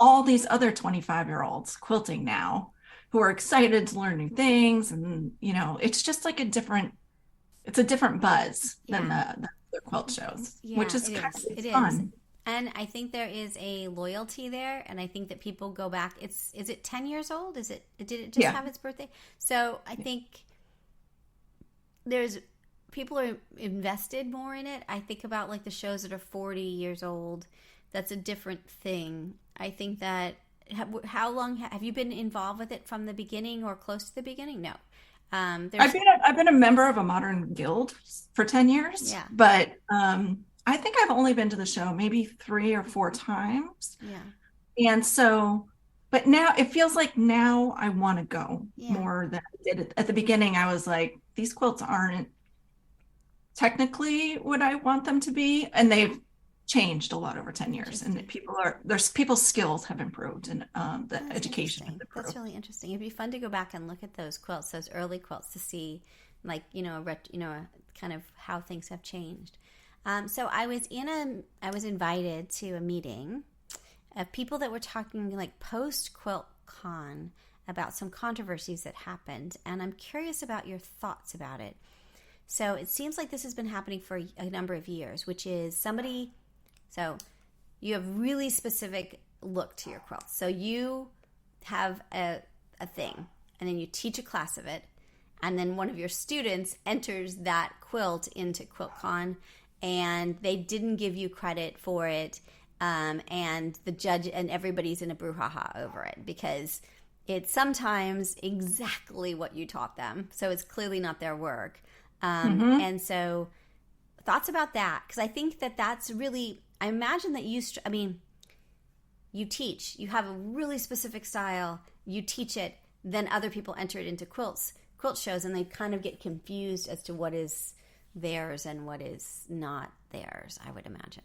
all these other 25-year-olds quilting now who are excited to learn new things. And, it's just like it's a different buzz than Yeah. the quilt shows, which Yeah, is it kind of is. It it's is. fun. And I think there is a loyalty there, and I think that people go back. Is it 10 years old? Did it just Yeah. have its birthday? So I think there's people are invested more in it. I think about like the shows that are 40 years old. That's a different thing. I think that how long have you been involved with it from the beginning or close to the beginning? No. I've There's been a, I've been a member of a modern guild for 10 years, yeah. but I think I've only been to the show maybe 3 or 4 times. Yeah. And so, but now it feels like now I want to go Yeah. more than I did at the beginning. I was like, these quilts aren't technically what I want them to be. And they've changed a lot over 10 years. And Interesting. people's skills have improved and the That's education has interesting. That's improved. really interesting. It'd be fun to go back and look at those quilts, those early quilts, to see, like kind of how things have changed. So I was invited to a meeting of people that were talking like post quilt con about some controversies that happened, and I'm curious about your thoughts about it. So it seems like this has been happening for a number of years, which is somebody. So you have really specific look to your quilts. So you have a thing, and then you teach a class of it, and then one of your students enters that quilt into QuiltCon, and they didn't give you credit for it, and the judge and everybody's in a brouhaha over it because it's sometimes exactly what you taught them, so it's clearly not their work. Hmm. And so, thoughts about that? Because I think that that's really. I imagine that I mean, you teach, you have a really specific style, you teach it, then other people enter it into quilt shows, and they kind of get confused as to what is theirs and what is not theirs, I would imagine,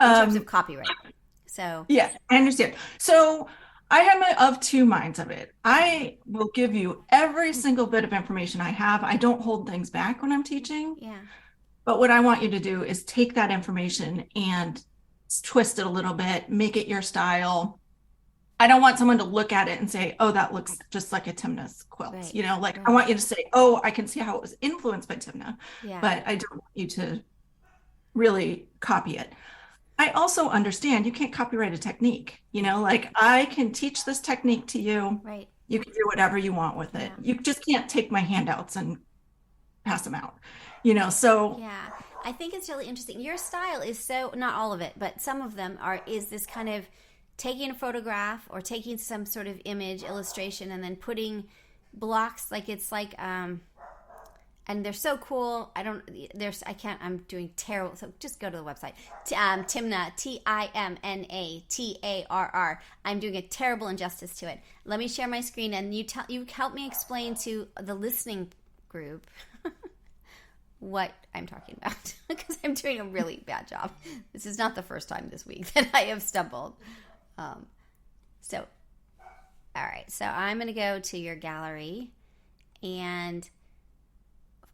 in terms of Um, copyright. So, Yeah, I understand. So I am of two minds of it. I will give you every single bit of information I have. I don't hold things back when I'm teaching, yeah, but what I want you to do is take that information and twist it a little bit, make it your style. I don't want someone to look at it and say, "Oh, that looks just like a Timna's quilt." right, Like I right, want you to say, "Oh, I can see how it was influenced by Timna," yeah, but I don't want you to really copy it. I also understand you can't copyright a technique. Like I can teach this technique to you. right, You can do whatever you want with it. yeah. You just can't take my handouts and pass them out. So Yeah, I think it's really interesting. Your style is so, not all of it, but some of them is this kind of taking a photograph or taking some sort of image illustration and then putting blocks like it's like and they're so cool. I can't, I'm doing terrible. So just go to the website. Timna, Timna Tarr. I'm doing a terrible injustice to it. Let me share my screen and you help me explain to the listening group what I'm talking about because I'm doing a really bad job. This is not the first time this week that I have stumbled. Um, so, all right. So I'm going to go to your gallery, and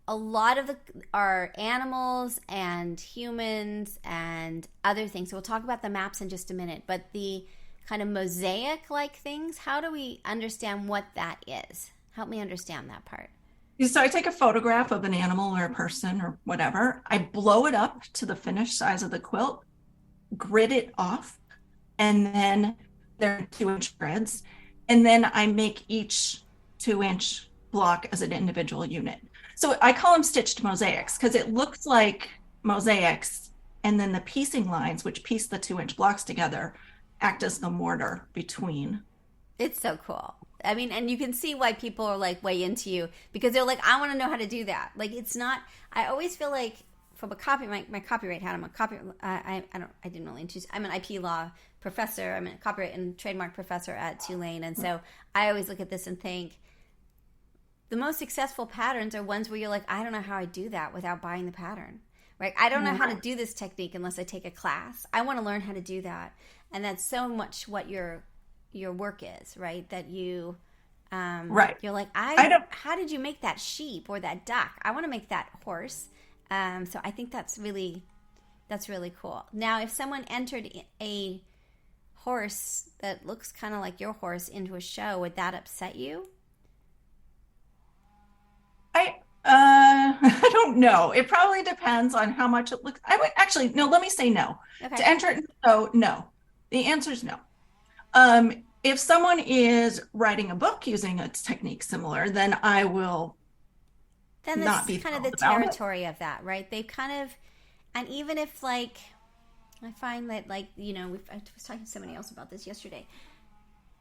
a lot of the are animals and humans and other things. So we'll talk about the maps in just a minute. But the kind of mosaic-like things, how do we understand what that is? Help me understand that part. I take a photograph of an animal or a person or whatever. I blow it up to the finished size of the quilt, grid it off, and then they're 2-inch grids. And then I make each 2-inch block as an individual unit. So I call them stitched mosaics because it looks like mosaics. And then the piecing lines, which piece the 2-inch blocks together, act as the mortar between. It's so cool. I mean, and you can see why people are like way into you because they're like, I want to know how to do that. Like, it's not. I always feel like from my copyright hat, I'm a copy. I didn't really choose. I'm an IP law professor. I'm a copyright and trademark professor at Tulane, and so I always look at this and think the most successful patterns are ones where you're like, I don't know how I do that without buying the pattern. Right? I don't know how to do this technique unless I take a class. I want to learn how to do that, and that's so much what your work is, right? That Right. you're like, I don't. how did you make that sheep or that duck? I want to make that horse. So I think that's really cool. Now, if someone entered a horse that looks kind of like your horse into a show, would that upset you? I don't know. It probably depends on how much it looks. I would actually no. Let me say no. To Okay. enter it, no, no. The answer is no. If someone is writing a book using a technique similar, then I will Then not that's be kind of the thrilled about it. territory of that, right? They've kind of, and even if like, I find that like, I was talking to somebody else about this yesterday.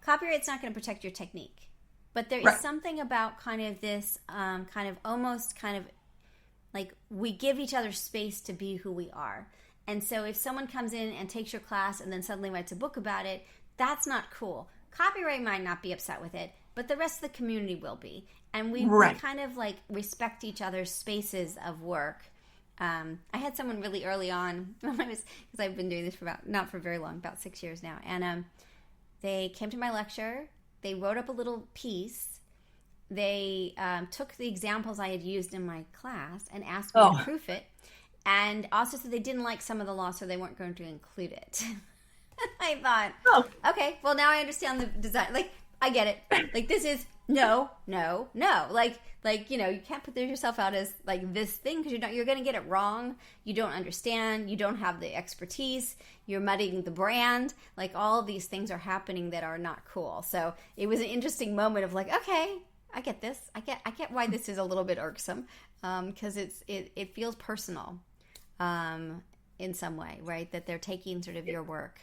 Copyright's not going to protect your technique, but there is Right. something about kind of this, kind of almost kind of like we give each other space to be who we are. And so if someone comes in and takes your class and then suddenly writes a book about it, that's not cool. Copyright might not be upset with it, but the rest of the community will be. And we Right. kind of like respect each other's spaces of work. I had someone really early on, because I've been doing this for about, not for very long, about 6 years now. And they came to my lecture, they wrote up a little piece, they took the examples I had used in my class and asked me to Oh, proof it, and also said they didn't like some of the law, so they weren't going to include it. I thought, oh, okay, well now I understand the design. Like I get it. Like this is no, no, no. Like you can't put yourself out as like this thing because you're going to get it wrong. You don't understand. You don't have the expertise. You're muddying the brand. Like all of these things are happening that are not cool. So it was an interesting moment of like, okay, I get this. I get why this is a little bit irksome because it feels personal in some way, right? That they're taking sort of your work.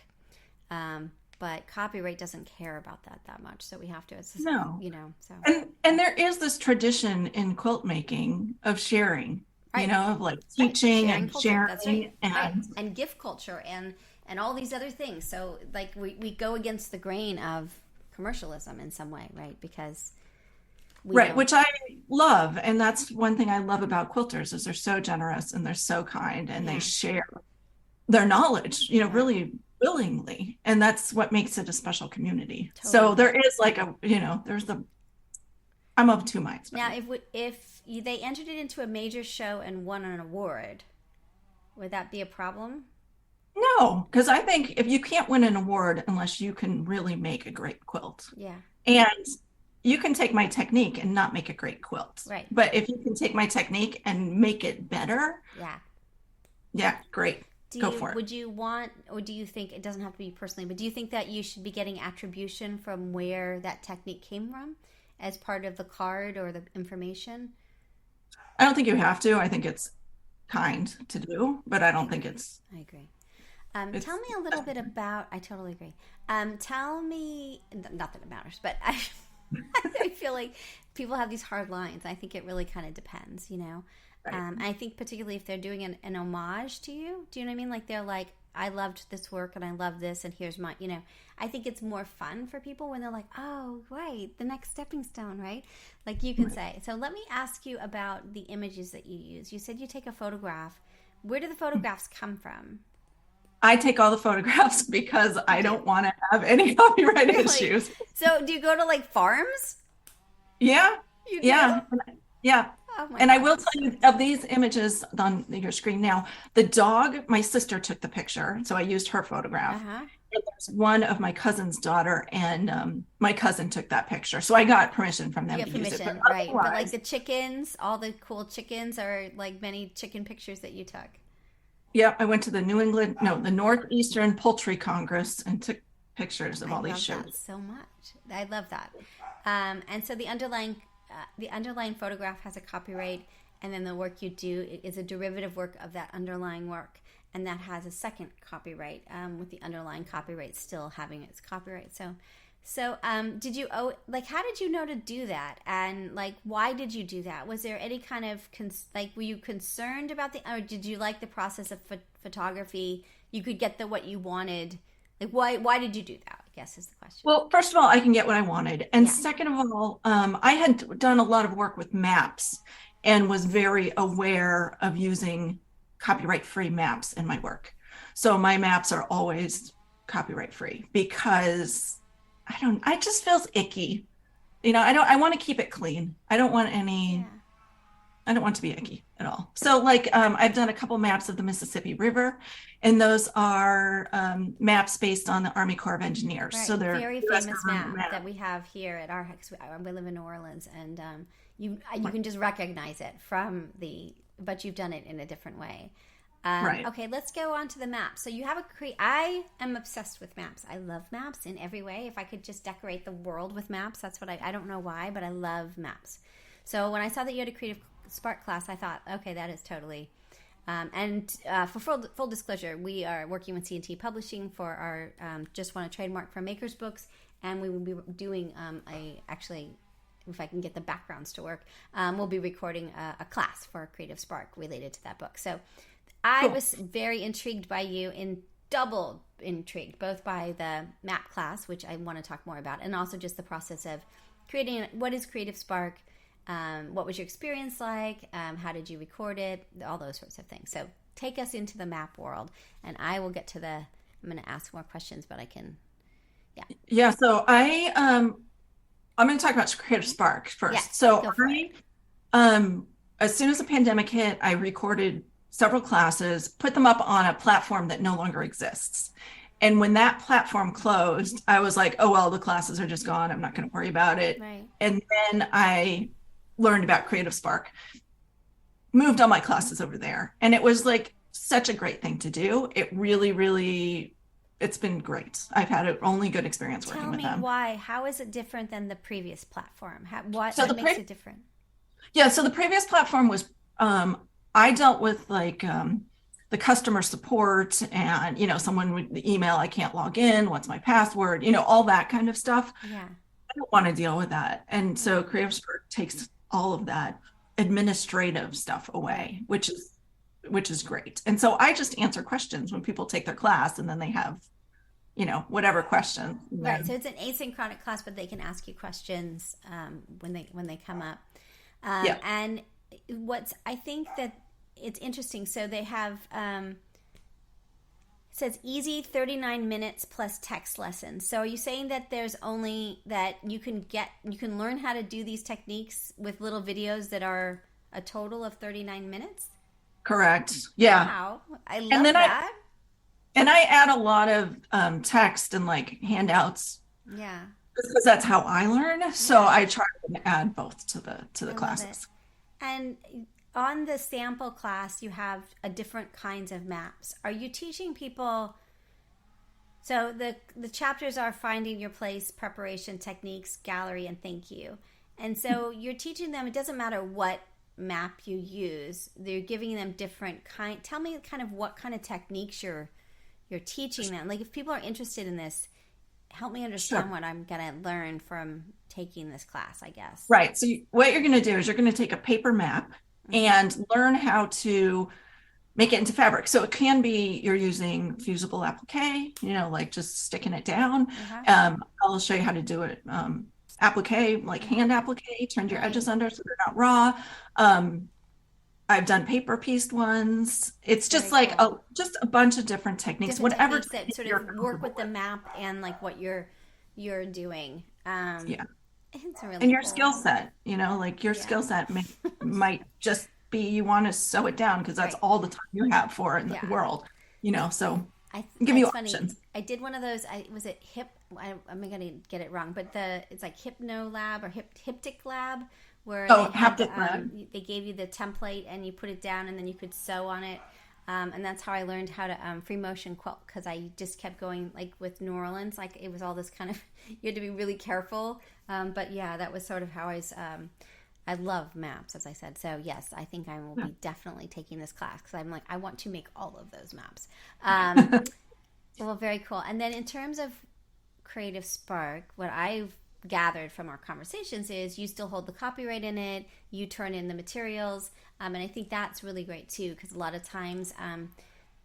But copyright doesn't care about that much, so we have to. It's just, no. so And there is this tradition in quilt making of sharing, right, of like right, teaching sharing and culture. That's right, sharing right, and and gift culture and all these other things. So like we go against the grain of commercialism in some way, right? Because we right, don't. which I love. And that's one thing I love about quilters is they're so generous and they're so kind and they Yeah, share their knowledge, right, really willingly. And that's what makes it a special community. So totally. there is like there's I'm of two minds about Now, it. if they entered it into a major show and won an award, would that be a problem? No, because I think if you can't win an award unless you can really make a great quilt. Yeah, And you can take my technique and not make a great quilt. right. But if you can take my technique and make it better, Yeah. yeah, great. Go for it. Would you want, or do you think, it doesn't have to be personally, but do you think that you should be getting attribution from where that technique came from as part of the card or the information? I don't think you have to. I think it's kind to do, but I I don't think agree. I agree. Tell it's me a little bit about, I totally agree. Tell me, not that it matters, but I feel like people have these hard lines. I think it really kind of depends, you know? right. I think particularly if they're doing an homage to you, do you know what I mean? Like they're like, I loved this work and I love this and here's my, I think it's more fun for people when they're like, oh, right, the next stepping stone, right? Like you can Right. say. So let me ask you about the images that you use. You said you take a photograph. Where do the photographs come from? I take all the photographs because You I do. don't want to have any copyright Really? issues. So do you go to like farms? Yeah, You do? yeah, yeah. Oh my And I gosh. will tell you of these images on your screen now, the dog, my sister took the picture, so I used her photograph. Uh-huh. And there's one of my cousin's daughter, and my cousin took that picture. So I got permission from You them get to use it. But permission, right? But like otherwise, the chickens, all the cool chickens are like many chicken pictures that you took. yeah, I went to the the Northeastern Poultry Congress and took pictures of I all these love that shows. so much. I love that. And so the underlying photograph has a copyright, and then the work you do is a derivative work of that underlying work, and that has a second copyright, with the underlying copyright still having its copyright. So, did you like? How did you know to do that? And like, why did you do that? Was there any kind of were you concerned about or did you like the process of photography? You could get what you wanted. Like, why did you do that? I guess is the question. Well, first of all, I can get what I wanted. And Yeah. second of all, I had done a lot of work with maps and was very aware of using copyright-free maps in my work. So my maps are always copyright-free because I just feels icky. I want to keep it clean. I don't want Yeah. any I don't want to be icky at all. So like I've done a couple maps of the Mississippi River, and those are maps based on the Army Corps of Engineers. So Right, they're very US famous government map that maps. we have here at our house. We live in New Orleans, and you can just recognize it from the, but you've done it in a different way. Right. Okay, let's go on to the map. So you have I am obsessed with maps. I love maps in every way. If I could just decorate the world with maps, that's what I don't know why, but I love maps. So when I saw that you had a Creative Spark class, I thought, okay, that is totally. For full disclosure, we are working with C&T Publishing for our Just Want a Trademark for Makers books, and we will be doing actually, if I can get the backgrounds to work, we'll be recording a class for Creative Spark related to that book. So I Cool. was very intrigued by you, and double intrigued, both by the map class, which I want to talk more about, and also just the process of creating. What is Creative Spark? What was your experience like? How did you record it? All those sorts of things. So take us into the map world, and I will get to I'm going to ask more questions, but I can, yeah. Yeah, so I'm going to talk about Creative Spark Yes, first. So go for it. as soon as the pandemic hit, I recorded several classes, put them up on a platform that no longer exists. And when that platform closed, I was like, oh, well, the classes are just gone. I'm not going to worry about it. Right. And then I learned about Creative Spark, moved all my classes over there. And it was like such a great thing to do. It really, really, it's been great. I've had an only good experience working Tell with me them. why. How is it different than the previous platform? So What makes it different? yeah, so the previous platform was I dealt with like the customer support and someone would email, I can't log in, what's my password, all that kind of stuff. Yeah. I don't want to deal with that. And so Creative Spark takes all of that administrative stuff Right. away, which is great. And so I just answer questions when people take their class and then they have, whatever question. Right. So it's an asynchronic class, but they can ask you questions when they come up. Yeah, And I think that it's interesting. So they have it says easy 39 minutes plus text lessons. So are you saying that there's only that you can learn how to do these techniques with little videos that are a total of 39 minutes? correct. Yeah. Wow. I And love then that. I add a lot of text and like handouts Yeah. because that's how I learn. So Yeah. I try to add both to the I love it. classes. And on the sample class, you have a different kinds of maps. Are you teaching people? So the chapters are finding your place, preparation techniques, gallery, and thank you. And so you're teaching them. It doesn't matter what map you use. They're giving them different kind. Tell me kind of what kind of techniques you're teaching them. Like if people are interested in this, help me understand Sure. what I'm gonna learn from taking this class. I guess. Right. So what you're going to do is you're going to take a paper map Mm-hmm. and learn how to make it into fabric. So it can be you're using fusible applique, like just sticking it down. Uh-huh. I'll show you how to do it. Applique, like hand applique, turn your Right. edges under so they're not raw. Um, I've done paper pieced ones. It's just Very like cool. just a bunch of different techniques, Different whatever techniques that sort you're of work comfortable with the with. map and like what you're doing. Yeah. It's And really your cool. skill set, like your Yeah. skill set might just be you want to sew it down because that's Right. all the time you have for it in the Yeah. world, so give you It's funny. options. I did one of those. Was it hip? I'm gonna get it wrong, but it's like Hypno Lab or Hyptic Lab, where Oh, they had haptic lab. they gave you the template and you put it down and then you could sew on it. And that's how I learned how to free motion quilt because I just kept going like with New Orleans, like it was all this kind of you had to be really careful. But yeah, that was sort of how I love maps, as I said. So yes, I think I will Yeah. be definitely taking this class because I'm like I want to make all of those maps. Well, very cool. And then in terms of Creative Spark, what I've gathered from our conversations is you still hold the copyright in it, you turn in the materials, and I think that's really great too because a lot of times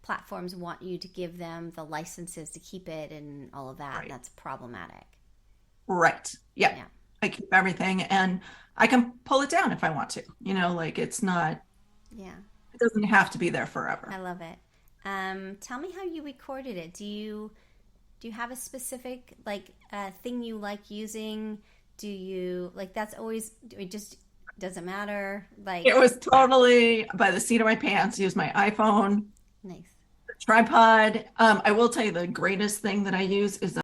platforms want you to give them the licenses to keep it and all of that. Right. That's problematic. Right. Yeah. Yeah. I keep everything and I can pull it down if I want to, like it Yeah. doesn't have to be there forever. I love it. Tell me how you recorded it. Do you have a specific like thing you like using? Do you like that's always just Doesn't matter. Like, It was totally by the seat of my pants. Use my iPhone nice. tripod. I will tell you the greatest thing that I use is